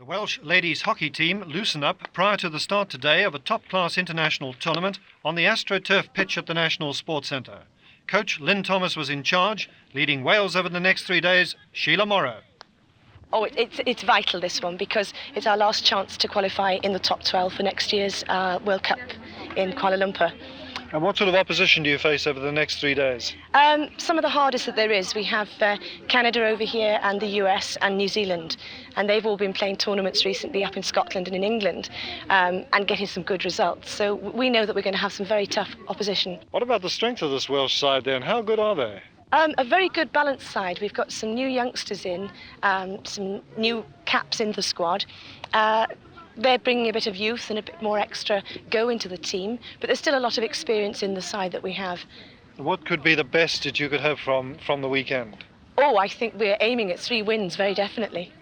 The Welsh ladies hockey team loosen up prior to the start today of a top-class international tournament on the AstroTurf pitch at the National Sports Centre. Coach Lyn Thomas was in charge, leading Wales over the next 3 days, Sheila Morrow. Oh, it's vital, this one, because it's our last chance to qualify in the top 12 for next year's World Cup in Kuala Lumpur. And what sort of opposition do you face over the next 3 days? Some of the hardest that there is. We have Canada over here and the US and New Zealand, and they've all been playing tournaments recently up in Scotland and in England and getting some good results. So we know that we're going to have some very tough opposition. What about the strength of this Welsh side then? How good are they? A very good balanced side. We've got some new youngsters in, some new caps in the squad. They're bringing a bit of youth and a bit more extra go into the team, but there's still a lot of experience in the side that we have. What could be the best that you could have from the weekend? Oh, I think we're aiming at 3 wins, very definitely.